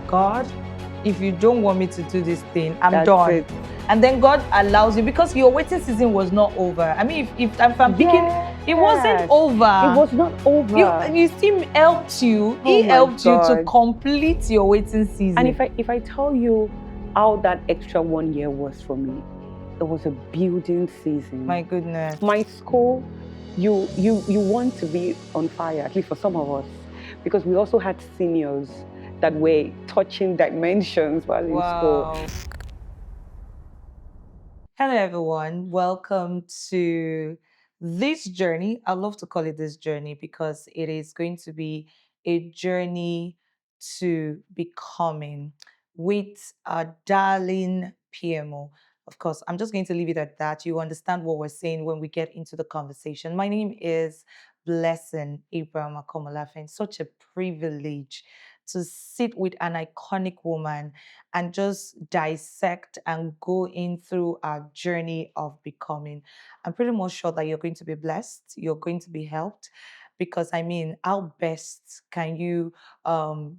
God, if you don't want me to do this thing, I'm That's done. it. And then God allows you, because your waiting season was not over. I mean, if I'm thinking, it wasn't Yes. over. It was not over. You still helped you. Oh He my helped you to God. complete your waiting season. And if I tell you how that extra 1 year was for me, it was a building season. My goodness. My school, you want to be on fire, at least for some of us, because we also had seniors that were touching dimensions while in school. Hello, everyone. Welcome to this journey. I love to call it this journey because it is going to be a journey to becoming with our darling PMO. Of course, I'm just going to leave it at that. You understand what we're saying when we get into the conversation. My name is Blessing Abraham Akomolafe, and such a privilege to sit with an iconic woman and just dissect and go in through our journey of becoming. I'm pretty much sure that you're going to be blessed, you're going to be helped, because I mean, how best can you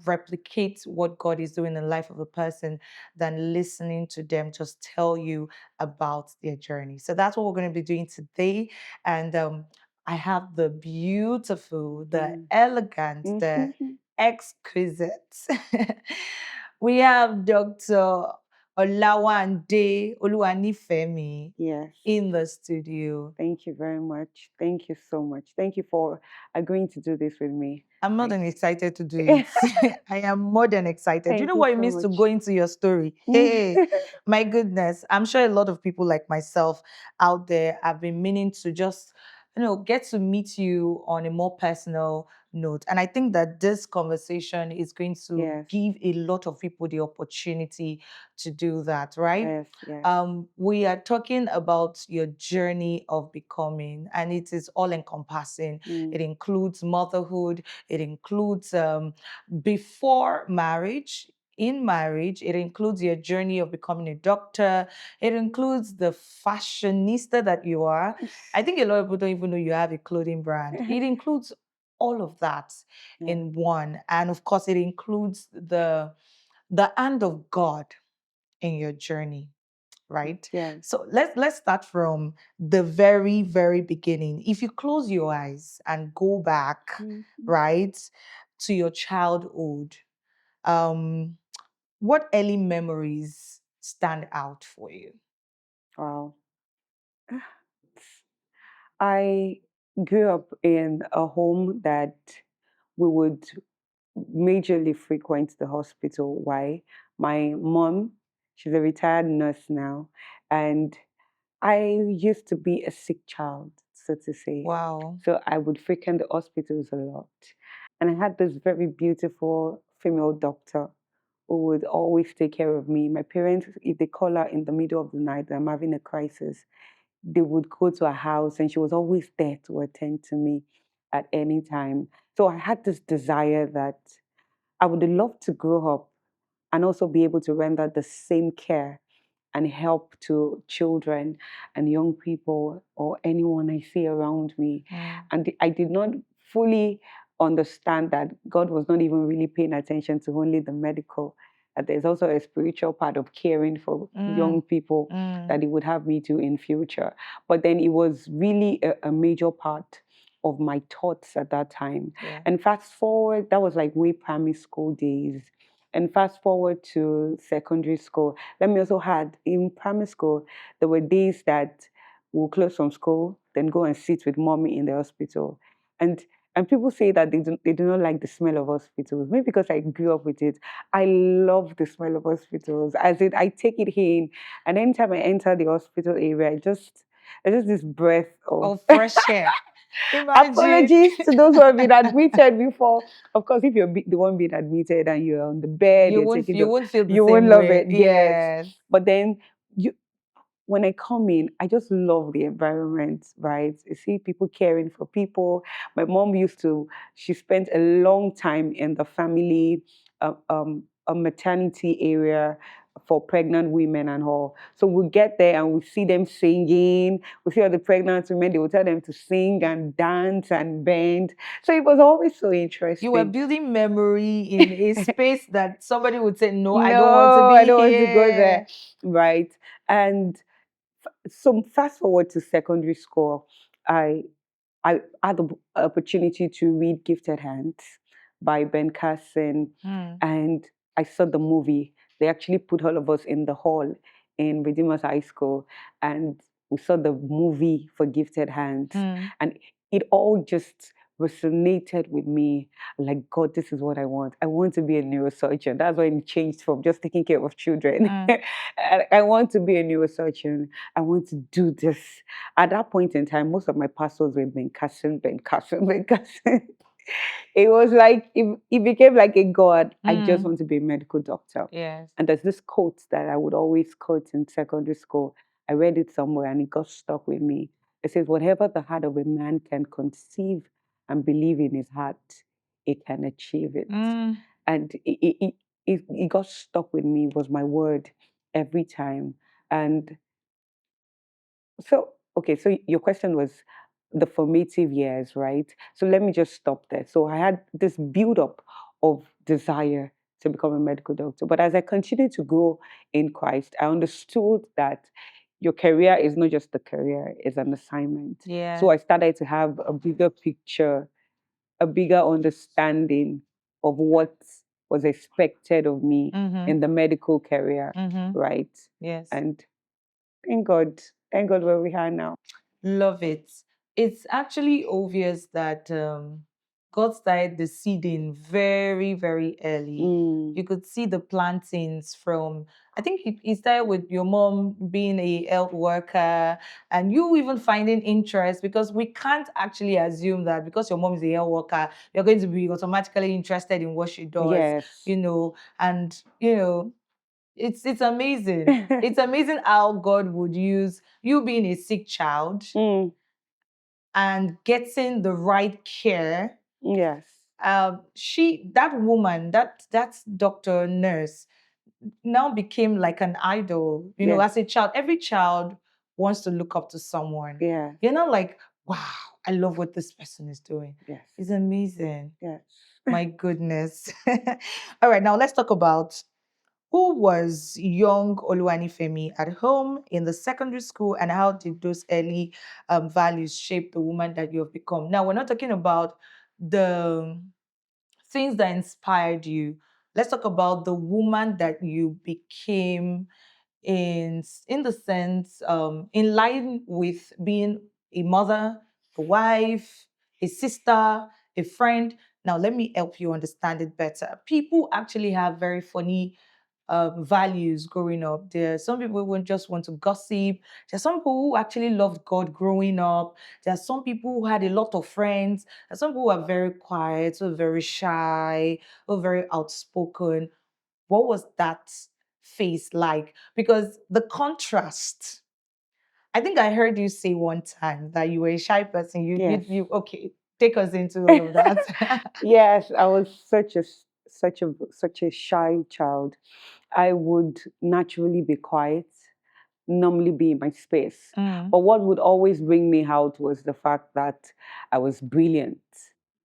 replicate what God is doing in the life of a person than listening to them just tell you about their journey? So that's what we're going to be doing today. And I have the beautiful, the elegant, the exquisite. We have Dr. Olawande Oluwanifemi in the studio. Thank you very much. Thank you so much. Thank you for agreeing to do this with me. I'm more than excited to do it. I am more than excited. Do you know what it means to go into your story? Hey, my goodness. I'm sure a lot of people like myself out there have been meaning to just, get to meet you on a more personal note. And I think that this conversation is going to give a lot of people the opportunity to do that, right? We are talking about your journey of becoming, and it is all encompassing. It includes motherhood, it includes before marriage, in marriage, it includes your journey of becoming a doctor, it includes the fashionista that you are. I think a lot of people don't even know you have a clothing brand. It includes all of that in one. And of course, it includes the hand of God in your journey, right? So let's start from the very, very beginning. If you close your eyes and go back, right, to your childhood, what early memories stand out for you? Wow. I grew up in a home that we would majorly frequent the hospital. Why? My mom, she's a retired nurse now, and I used to be a sick child, so to say. Wow. So I would frequent the hospitals a lot. And I had this very beautiful female doctor who would always take care of me. My parents, if they call her in the middle of the night that I'm having a crisis, they would go to her house and she was always there to attend to me at any time. So I had this desire that I would love to grow up and also be able to render the same care and help to children and young people or anyone I see around me. And I did not fully understand that God was not even really paying attention to only the medical. That there's also a spiritual part of caring for young people that He would have me do in future. But then it was really a major part of my thoughts at that time. And fast forward, that was like way primary school days. And fast forward to secondary school. Let me also add, in primary school, there were days that we'll close from school, then go and sit with mommy in the hospital. And people say that they do not like the smell of hospitals. Maybe because I grew up with it. I love the smell of hospitals. As in, I take it in, and anytime I enter the hospital area, I just this breath of fresh air. Apologies to those who have been admitted before. Of course, if you're the one being admitted and you're on the bed, you won't feel the you same won't love way. it. Yes. But then when I come in, I just love the environment, right? You see people caring for people. My mom she spent a long time in the family, a maternity area for pregnant women and all. So we get there and we see them singing. We see all the pregnant women, they will tell them to sing and dance and bend. So it was always so You were interesting. building memory in a space that somebody would say, "No, I don't want to No, I be don't want to go there. here." Right. And so fast forward to secondary school, I I had the opportunity to read Gifted Hands by Ben Carson, Mm, and I saw the movie. They actually put all of us in the hall in Redeemers High School, and we saw the movie for Gifted Hands, mm, and it all just resonated with me. Like, God, this is what I want. I want to be a neurosurgeon. That's when it changed from just taking care of children. mm, I want to be a neurosurgeon. I want to do this. At that point in time, most of my pastors were Ben Carson, Ben Carson, Ben Carson. It was like it became like a god. I just mm. want to be a medical doctor. Yes. And there's this quote that I would always quote in secondary school. I read it somewhere and it got stuck with me. It says, "Whatever the heart of a man can conceive and believe in his heart, it can achieve it." Mm, And it got stuck with me, was my word every time. And so, okay, so your question was the formative years, right? So let me just stop there. So I had this build up of desire to become a medical doctor. But as I continued to grow in Christ, I understood that your career is not just a career, it's an assignment. So yes. I started to have a bigger picture, a bigger understanding of what was expected of me Mm-hmm. in the medical career, Mm-hmm. right? Yes. And thank God where we are now. Love it. It's actually obvious that God started the seeding very, very early. Mm, You could see the plantings from, I think it started with your mom being a health worker and you even finding interest because we can't actually assume that because your mom is a health worker, you're going to be automatically interested in what she does, yes. you know, and, you know, it's amazing. It's amazing how God would use you being a sick child Mm, and getting the right care. yes. She that woman, that doctor nurse now became like an idol. You know, Yes. as a child, every child wants to look up to someone. Yes. You're not like, wow, I love what this person is doing. Yes. It's amazing. Yes. My goodness. All right, now let's talk about who was young Oluwanifemi at home, in the secondary school, and how did those early values shape the woman that you have become? Now, we're not talking about the things that inspired you. Let's talk about the woman that you became in the sense in line with being a mother, a wife, a sister, a friend. Now let me help you understand it better. People actually have very funny values growing up. There are some people who just want to gossip. There are some people who actually loved God growing up. There are some people who had a lot of friends. There are some people who are very quiet, who are very shy, who are very outspoken. What was that phase like? Because the contrast. I think I heard you say one time that you were a shy person. Yes. You okay? Take us into all of that. Yes, I was such a shy child. I would naturally be quiet, normally be in my space. Mm. But what would always bring me out was the fact that I was brilliant.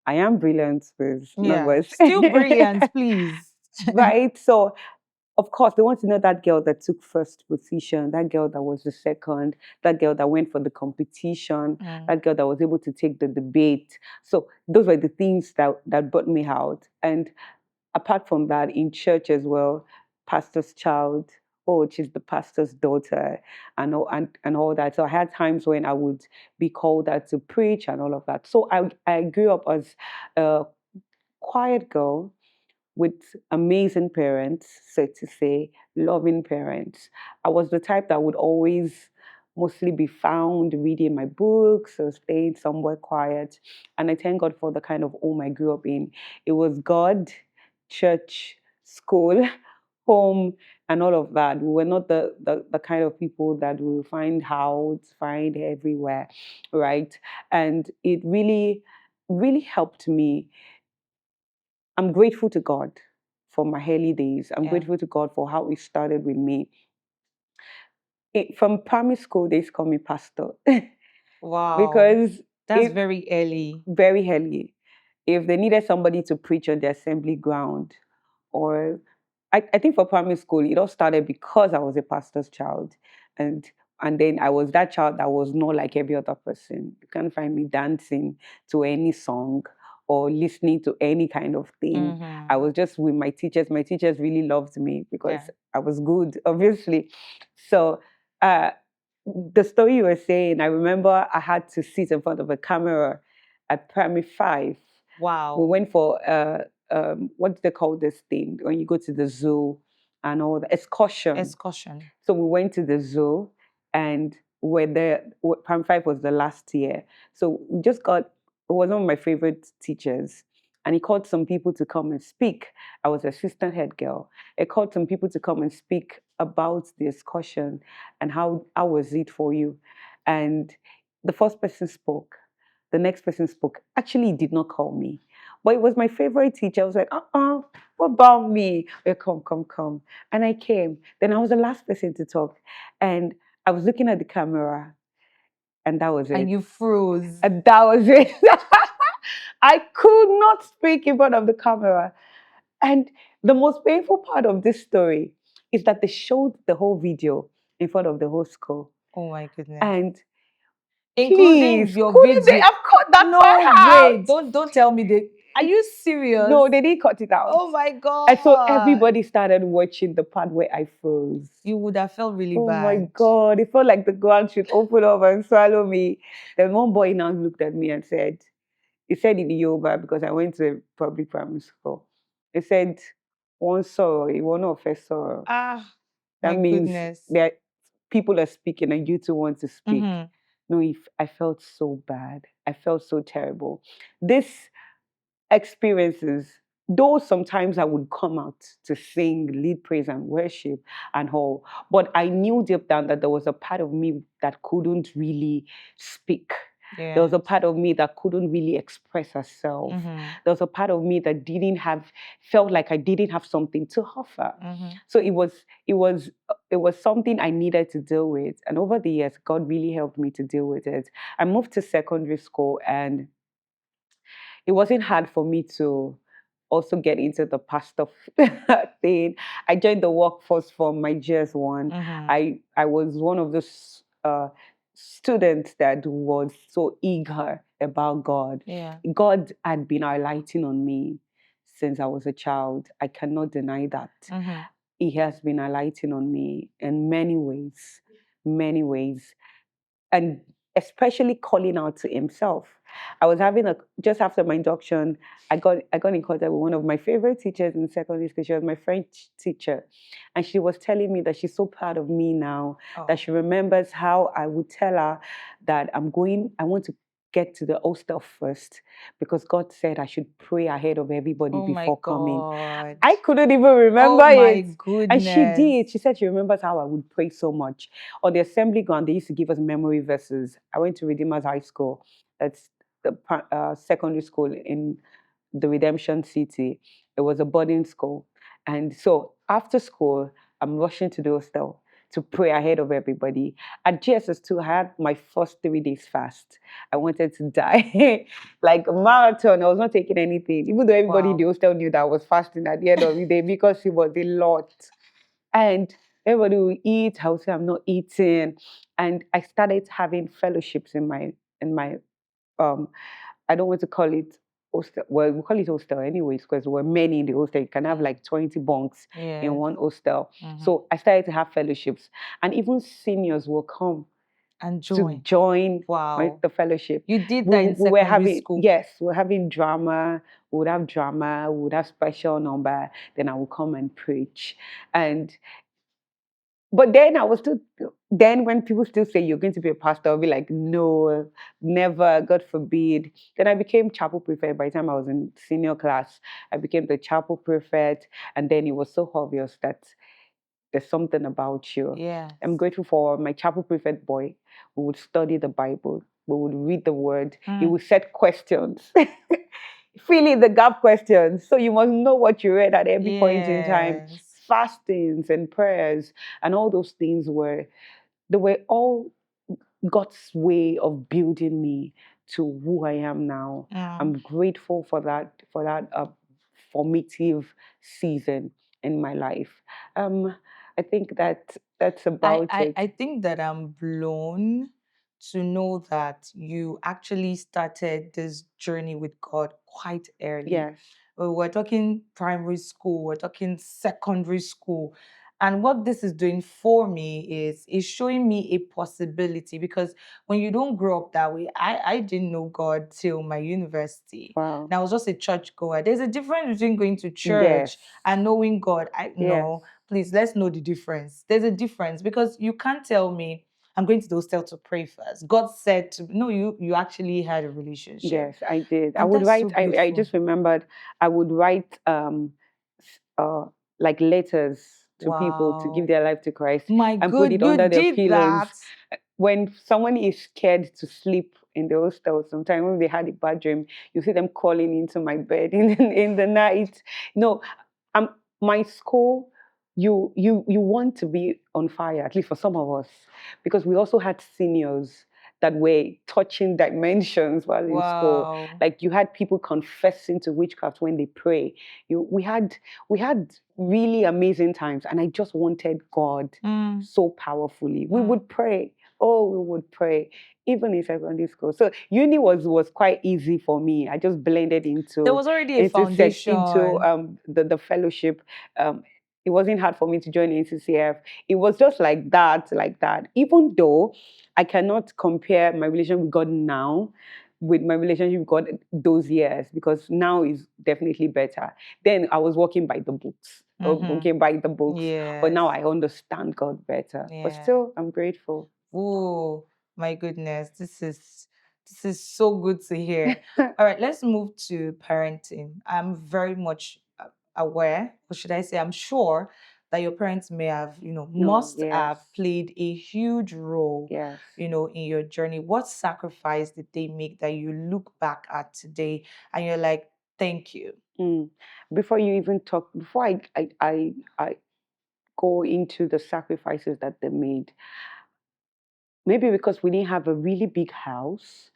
I am brilliant with Yeah, numbers. still brilliant, please. Right? So of course, they want to know that girl that took first position, that girl that was the second, that girl that went for the competition, Mm. that girl that was able to take the debate. So those were the things that brought me out. And apart from that, in church as well, pastor's child. Oh, she's the pastor's daughter, and all that. So I had times when I would be called out to preach and all of that. So I grew up as a quiet girl with amazing parents, so to say, loving parents. I was the type that would always mostly be found reading my books or staying somewhere quiet. And I thank God for the kind of home I grew up in. It was God, church, school, home, and all of that. We were not the kind of people that we will find out, find everywhere, right? And it really, really helped me. I'm grateful to God from my early days. I'm Yeah. grateful to God for how it started with me. From primary school, they call me pastor Wow. because That's it very early. very early. If they needed somebody to preach on the assembly ground, or I think for primary school, it all started because I was a pastor's child. And and then I was that child that was not like every other person. You can't find me dancing to any song or listening to any kind of thing. I Mm-hmm. was just with my teachers. My teachers really loved me Yeah. because I was good, obviously. So uh, the story you were saying, I remember I had to sit in front of a camera at primary five. We Wow. went for what do they call this thing when you go to the zoo and all the excursion. Excursion. So we went to the zoo, and we're there. Prime Five was the last year, so we just got. It was one of my favorite teachers, and he called some people to come and speak. I was assistant head girl. He called some people to come and speak about the excursion and how was it for you, and the first person spoke. The next person spoke. Actually, he did not call me, but it was my favorite teacher. I was like, what about me? Oh, come, come, come. And I came. Then I was the last person to talk. And I was looking at the camera, and that was And it. you froze. And that was it. I could not speak in front of the camera. And the most painful part of this story is that they showed the whole video in front of the whole school. Oh my goodness. And Including please, your couldn't they video. have cut that No part way. out? Don't tell me that. Are you serious? No, they didn't cut it out. Oh my And so god. everybody started watching the part where I froze. You would have felt really Oh my bad. God. It felt like the ground should open up and swallow me. Then one boy now looked at me and said, he said in Yoruba, because I went to a public primary school. He said, one sorrow, one not first sorrow. Ah, my That means goodness. that people are speaking and you two want to speak. Mm-hmm. No, if I felt so bad. I felt so terrible. This experiences, though sometimes I would come out to sing, lead praise and worship and all, but I knew deep down that there was a part of me that couldn't really speak. There was Yeah. a part of me that couldn't really express herself. Mm-hmm. There was a part of me that didn't have, felt like I didn't have something to offer. Mm-hmm. So it was something I needed to deal with. And over the years, God really helped me to deal with it. I moved to secondary school, and it wasn't hard for me to also get into the pastor thing. I joined the workforce from my GS1. Mm-hmm. I was one of those students that was so eager about God. Yeah. God had been highlighting on me since I was a child. I cannot deny that. Mm-hmm. He has been highlighting on me in many ways, many ways, and especially calling out to himself. I was having a just after my induction, I got in contact with one of my favorite teachers in secondary school. She was my French teacher, and she was telling me that she's so proud of me now, that Oh. she remembers how I would tell her that I want to get to the hostel first because God said I should pray ahead of everybody Oh my before coming. god. I couldn't even Oh remember my it. And she goodness. did. She said she remembers how I would pray so much. On the assembly ground, they used to give us memory verses. I went to Redeemer's High School. That's the secondary school in the Redemption City. It was a boarding school. And so after school, I'm rushing to the hostel to pray ahead of everybody. At GSS2, I had my first 3 days fast. I wanted to die. Like a marathon, I was not taking anything, even though everybody in the Wow. hostel knew that I was fasting at the end of the day because it was a lot. And everybody will eat. I would say I'm not eating. And I started having fellowships in my um I don't want to call it hostel. Well, we call it hostel anyways, because there were many in the hostel. You can have Mm. like 20 bunks in Yes. one hostel. Mm-hmm. So I started to have fellowships. And even seniors will come And to join. join Wow. the fellowship. You did We, that in we were secondary having, school. yes, we were having drama. We would have drama. We would have special number. Then I would come and preach. And but then I was still, then when people still say you're going to be a pastor, I'll be like, no, never, God forbid. Then I became chapel prefect. By the time I was in senior class, I became the chapel prefect. And then it was so obvious that there's something about you. Yes. I'm grateful for my chapel prefect boy. We would study the Bible. We would read the word. He Mm. would set questions. fill in the gap questions. So you must know what you read at every point in time. Yes. Fastings and prayers and all those things were, they were all God's way of building me to who I am now. Mm. I'm grateful for that formative season in my life. Um, I think that that's about it. I think that I'm blown to know that you actually started this journey with God quite early. Yes. We're talking primary school, we're talking secondary school. And what this is doing for me is showing me a possibility, because when you don't grow up that way, I didn't know God till my university. Wow. And I was just a church goer. There's a difference between going to Yes. church and knowing God. I Yes. know, please, let's know the difference. There's a difference, because you can't tell me I'm going to the hostel to pray first. God said to no, you actually had a relationship. Yes, I did. I And would that's so write, I beautiful. just remembered, I would write s- uh, like letters to people to give Wow. their life to Christ My and put good, it you under their did pillows. that. When someone is scared to sleep in the hostel, sometimes when they had a bad dream, you see them crawling into my bed in the night. No, um, my school, you want to be on fire, at least for some of us, because we also had seniors that were touching dimensions while in school. Wow. Like you had people confessing to witchcraft when they pray. We had really amazing times, and I just wanted God Mm, so powerfully. We mm. would pray. Oh, we would pray even in secondary school. So uni was quite easy for me. I just blended There was already a into foundation. the fellowship. Um, it wasn't hard for me to join NCCF. It was just like that, like that. Even though I cannot compare my relationship with God now with my relationship with God those years, because now is definitely better. Then I was walking by the books, Mm-hmm. walking by the books, but Yes. now I understand God better. But Yeah. still, I'm grateful. Oh my goodness, this is so good to hear. All right, let's move to parenting. I'm very much aware, or should I say, I'm sure that your parents may have, No, must yes, have played a huge role, yes. in your journey. What sacrifice did they make that you look back at today and you're like, thank you? Mm. Before you even talk, before I go into the sacrifices that they made, maybe because we didn't have a really big house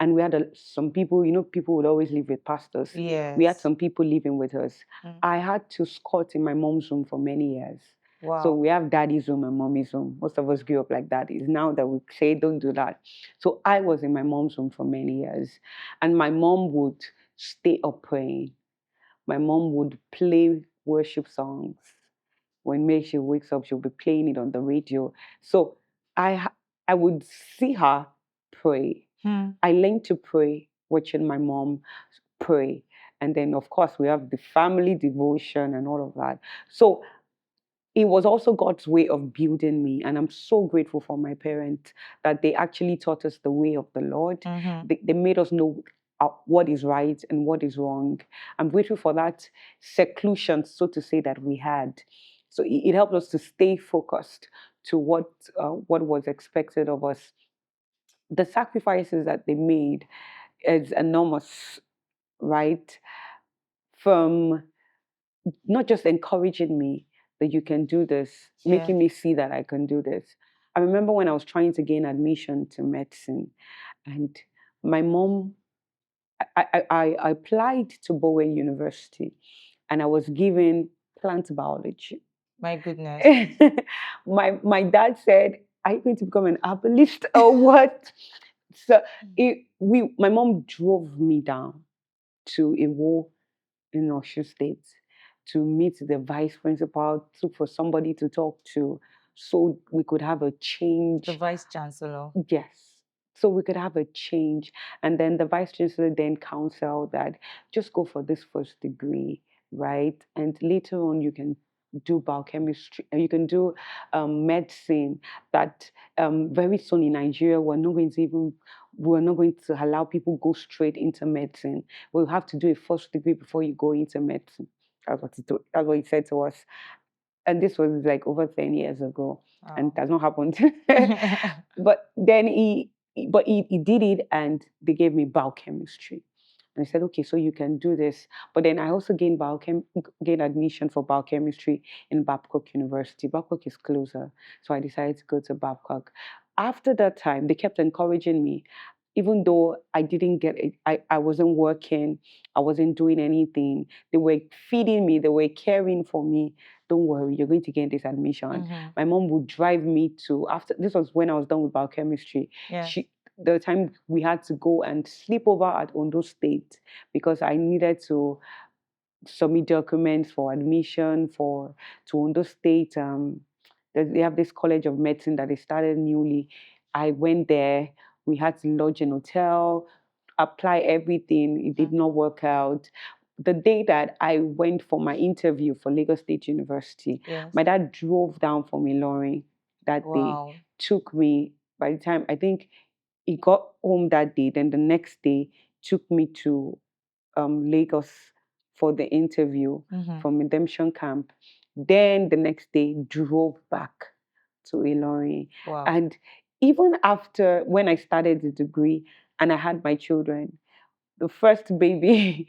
and we had some people, people would always live with pastors. We had Yes. some people living with us. Mm. I had to squat in my mom's room for many years. So Wow. we have daddy's room and mommy's room. Most of us grew up like that. It's now that we say don't do that. So I was in my mom's room for many years. And my mom would stay up praying. My mom would play worship songs. When May she wakes up, she'll be playing it on the radio. So I would see her pray. Hmm. I learned to pray watching my mom pray. And then of course we have the family devotion and all of that. So it was also God's way of building me. And I'm so grateful for my parents that they actually taught us the way of the Lord. Mm-hmm. They made us know what is right and what is wrong. I'm grateful for that seclusion, so to say, that we had. So it helped us to stay focused to what was expected of us. The sacrifices that they made is enormous, right? From not just encouraging me that you can do this, Yeah. making me see that I can do this. I remember when I was trying to gain admission to medicine, and my mom, I applied to Bowen University, and I was given plant biology. My goodness. My dad said, "Are you going to become an herbalist or what?" So my mom drove me down to a war in Osun State to meet the vice principal, to for somebody to talk to, so we could have a The change. vice chancellor. Yes. So we could have a change. And then the vice chancellor then counseled that just go for this first degree, right? And later on, you can do biochemistry, you can do medicine. That very soon in Nigeria, we're not going to allow people go straight into medicine. We'll have to do a first degree before you go into medicine. That's what he said to us. And this was like over 10 years ago, and it Oh. has not happened. But then he did it, and they gave me biochemistry. And I said, okay, so you can do this. But then I also gained admission for biochemistry in Babcock University. Babcock is closer. So I decided to go to Babcock. After that time, they kept encouraging me. Even though I didn't get it, I wasn't working, I wasn't doing anything. They were feeding me, they were caring for me. Don't worry, you're going to get this admission. Mm-hmm. My mom would drive me to, after this was when I was done with biochemistry. Yes. She The time we had to go and sleep over at Ondo State because I needed to submit documents for admission for to Ondo State. They have this College of Medicine that they started newly. I went there. We had to lodge in hotel, apply everything. It did Mm. not work out. The day that I went for my interview for Lagos State University, Yes. my dad drove down from Ilorin that day, Wow. took me. By the time I think he got home that day, then the next day took me to Lagos for the interview Mm-hmm. from Redemption Camp. Then the next day drove back to Ilorin. Wow. And even after when I started the degree and I had my children, the first baby,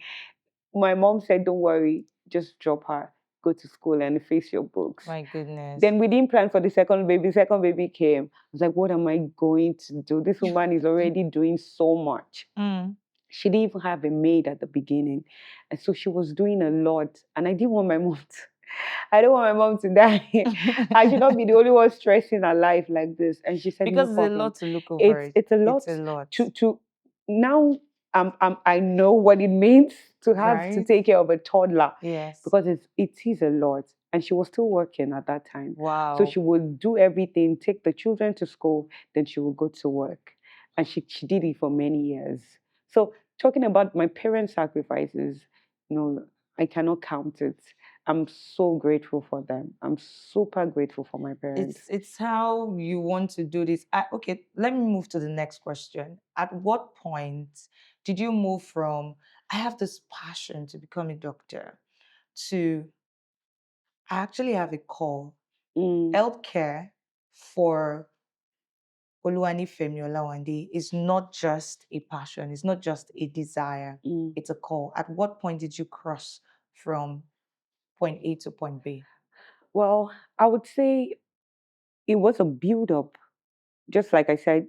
my mom said, don't worry, just drop her, go to school and face your books. My goodness. Then we didn't plan for the second baby. Second baby came. I was like, what am I going to do? This woman is already doing so much. Mm. She didn't even have a maid at the beginning. And so she was doing a lot. And I didn't want my mom to, I don't want my mom to die. I should not be the only one stressing her life like this. And she said, no Because it's a problem. lot to look over It's it. it's a It's lot a lot. to now I know what it means to have to Right? take care of a toddler Yes. because it is a lot. And she was still working at that time. So Wow. she would do everything, take the children to school, then she would go to work. And she did it for many years. So talking about my parents' sacrifices, you know, I cannot count it. I'm so grateful for them. I'm super grateful for my parents. It's how you want to do this. Okay, let me move to the next question. At what point did you move from I have this passion to become a doctor to I actually have a call? Mm, Healthcare for Oluwanifemi Olawande is not just a passion, it's not just a desire, mm. it's a call. At what point did you cross from point A to point B? Well, I would say it was a build up. Just like I said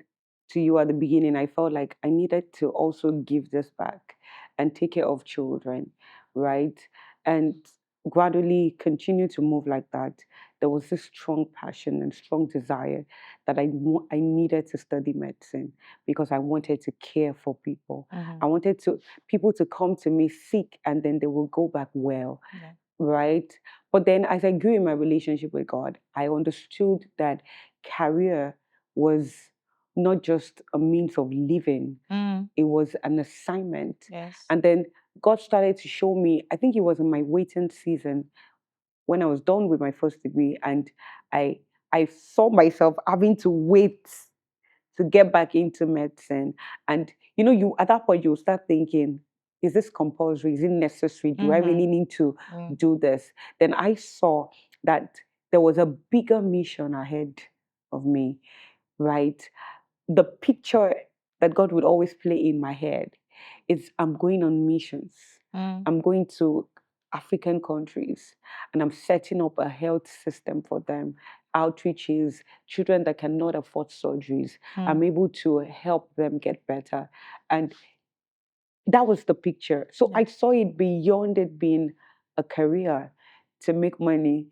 to you at the beginning, I felt like I needed to also give this back and take care of children, right? And gradually continue to move like that. There was this strong passion and strong desire that I needed to study medicine because I wanted to care for people. Mm-hmm. I wanted to people to come to me sick and then they will go back well, Yeah. right? But then as I grew in my relationship with God, I understood that career was not just a means of living, Mm, it was an assignment. yes. And then God started to show me, I think it was in my waiting season when I was done with my first degree, and I I saw myself having to wait to get back into medicine. And you at that point you start thinking, is this compulsory? Is it necessary? Do I Mm-hmm. really need to Yeah. do this? Then I saw that there was a bigger mission ahead of me, right? The picture that God would always play in my head is I'm going on missions. Mm, I'm going to African countries and I'm setting up a health system for them, outreaches, children that cannot afford surgeries. mm, I'm able to help them get better. And that was the picture. So yeah. I saw it beyond it being a career to make money.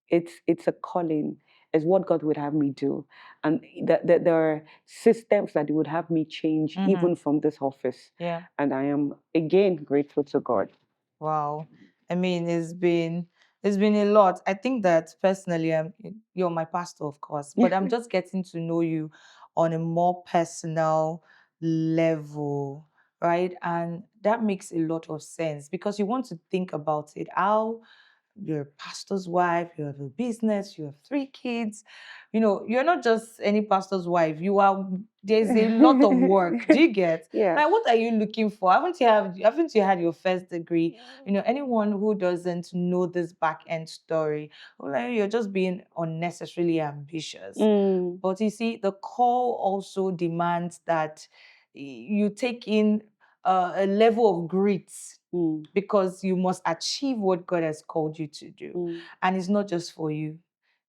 It's a calling. It's what God would have me do, and there are systems that He would have me change Mm-hmm. even from this office. Yeah. And I am again grateful to God. Wow. I mean, it's been a lot. I think that personally, you're my pastor, of course, but I'm just getting to know you on a more personal level, right? And that makes a lot of sense because you want to think about it. How you're a pastor's wife, you have a business, you have 3 kids. You're not just any pastor's wife. There's a lot of work. Do you get? Yes. Like, what are you looking for? Haven't you had your first degree? Anyone who doesn't know this back end story, well, like, you're just being unnecessarily ambitious. Mm, But you see, the call also demands that you take in a level of grit Mm. because you must achieve what God has called you to do. Mm. And it's not just for you.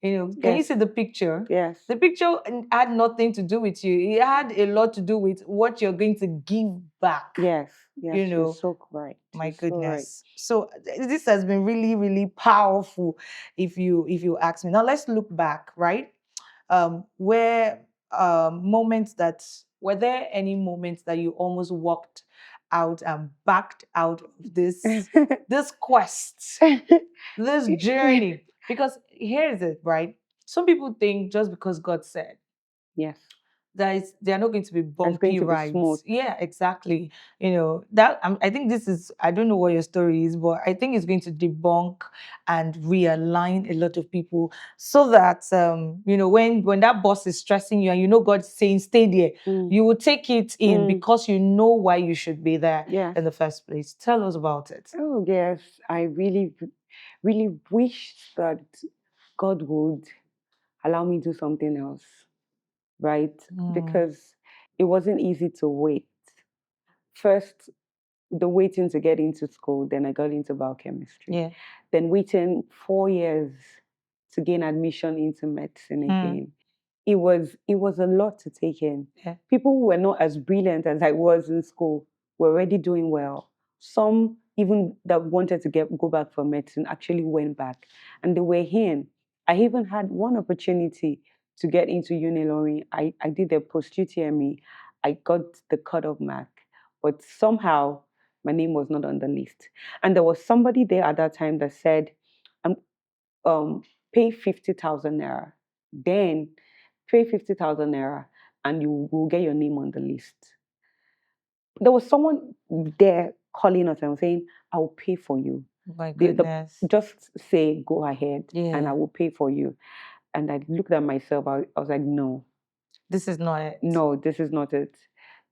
You know, can you Yes. see the picture? Yes. The picture had nothing to do with you. It had a lot to do with what you're going to give back. Yes. Yes. You You're know, so right. my You're so right. goodness. So this has been really, really powerful if you ask me. Now let's look back, right? Where moments that were there any moments that you almost walked out and backed out of this quest, this journey? Because here's it, right? Some people think just because God said, Yes. they are not going to be It's going bumpy to be smooth. rides. Yeah, exactly. You know that I think this is, I don't know what your story is, but I think it's going to debunk and realign a lot of people so that you know, when that boss is stressing you and you know God's saying stay there, Mm. you will take it in Mm. because you know why you should be there Yes. in the first place. Tell us about it. Oh yes. I really, really wish that God would allow me to do something else, right? Mm, Because it wasn't easy to wait. First, the waiting to get into school, then I got into biochemistry. yeah. Then waiting 4 years to gain admission into medicine Mm, again. It was a lot to take in. yeah. People who were not as brilliant as I was in school were already doing well. Some even that wanted to go back for medicine actually went back, and they were here. I even had one opportunity to get into Uniloring. I did the post UTME. I got the cutoff mark, but somehow my name was not on the list. And there was somebody there at that time that said, "I'm pay 50,000 naira. Then pay 50,000 naira and you will get your name on the list." There was someone there calling us and saying, "I will pay for you. My The goodness. just say go ahead and I Yeah. will pay for you." And I looked at myself, I was like, no, This is not it. no, this is not it.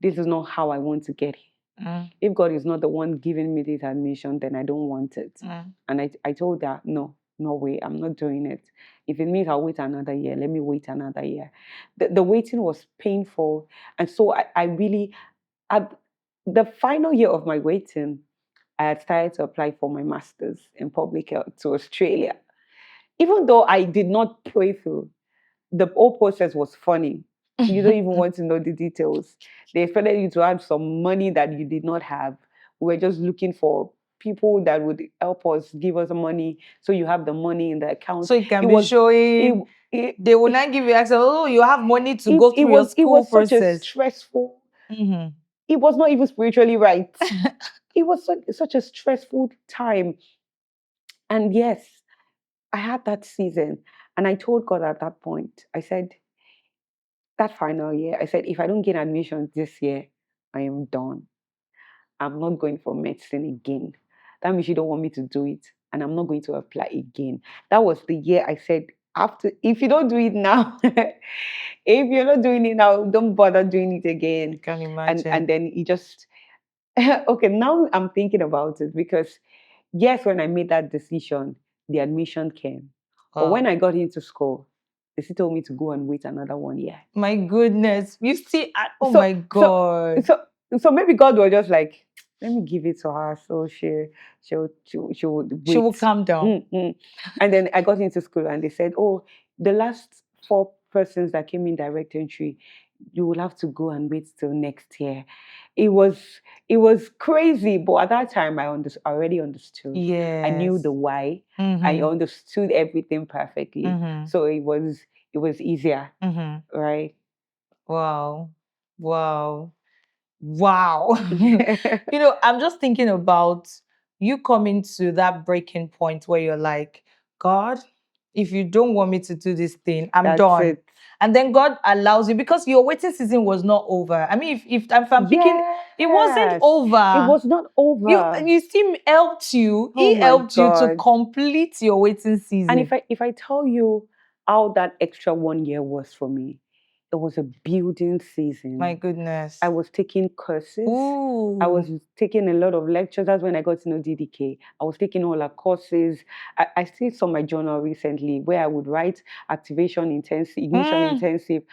This is not how I want to get here. Mm, If God is not the one giving me this admission, then I don't want it. mm. And I told her, no, no way, I'm not doing it. If it means I'll wait another year, let me wait another year. The waiting was painful. And so I really, at the final year of my waiting, I had started to apply for my master's in public health to Australia. Even though I did not pray through, the whole process was funny. You don't even want to know the details. They expected you to have some money that you did not have. We were just looking for people that would help us, give us money, so you have the money in the account. So it can It be was it showing, it they will not give you access. Oh, you have money to go it through your was it school was such a process. stressful. Mhm. It was not even spiritually right. It was such a stressful time. And yes, I had that season, and I told God at that point, I said, that final year, I said, if I don't get admission this year, I am done. I'm not going for medicine again. That means you don't want me to do it, and I'm not going to apply again. That was the year I said, after, if you don't do it now, if you're not doing it now, don't bother doing it I again. can And imagine. then he just okay, now I'm thinking about it because yes, when I made that decision, the admission came. But when Wow. I got into school, they still told me to go and wait another 1 year. My goodness. You see, oh So my so God. so so maybe God was just like, let me give it to her so she would She will wait. calm down. And then I got into school and they said, oh, the last 4 persons that came in direct entry, you will have to go and wait till next year. It was it was crazy, but at that time I already understood. I knew Yes. the why. I Mm-hmm. understood everything perfectly. Mm-hmm. So it was easier, Mm-hmm. right? Wow. Wow. Wow. You know, I'm just thinking about you coming to that breaking point where you're like, God, if you don't want me to do this thing, I'm That's done. it. And then God allows you because your waiting season was not over. I mean, if I'm picking, it wasn't Yes, it over. was not You over. you still helped you. Oh He my helped you to God. complete your waiting And season. if I tell you how that extra 1 year was for me, it was a building My season. I goodness. was taking courses. I Ooh. was taking a lot of lectures. That's when I got to know DDK. I was taking all her courses. I still saw my journal recently where I would write activation intensive, ignition Mm. intensive,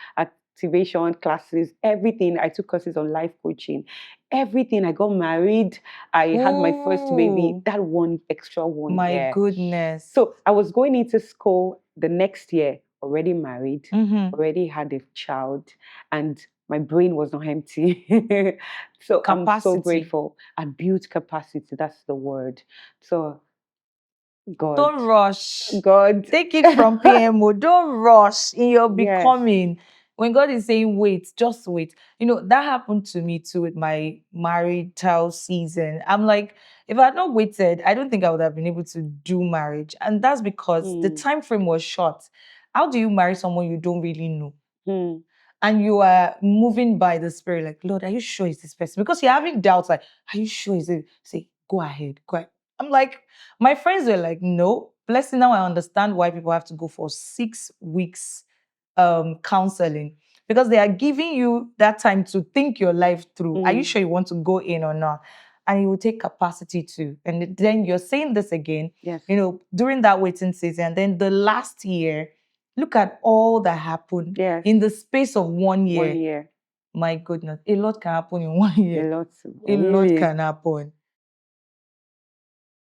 motivation classes, everything. I took courses on life coaching, everything. I got married. I had my first baby. Ooh, That one extra 1 my year. goodness. So I was going into school the next year, already married, Mm-hmm. already had a child, and my brain was not empty. So I'm so Capacity. grateful. I built capacity. That's the word. So God, Don't rush. God, Take it from PMO. Don't rush in your yes. becoming. When God is saying wait, just wait. That happened to me too with my marital season. I'm like, if I had not waited, I don't think I would have been able to do marriage. And that's because the Mm, time frame was short. How do you marry someone you don't really know? mm, And you are moving by the spirit, like, Lord, are you sure it's this person? Because you're having doubts, like, are you sure is it? Say, go ahead, go ahead. I'm like, my friends were like, no. Blessing, now I understand why people have to go for 6 weeks counseling, because they are giving you that time to think your life through. Are you mm, sure you want to go in or not? And it will take capacity too. And then you're saying this again, yes, during that waiting season. And then the last year, look at all that happened yes. in the space of one One year. year. My goodness, a lot can happen in one A year. lot, A lot really. can happen.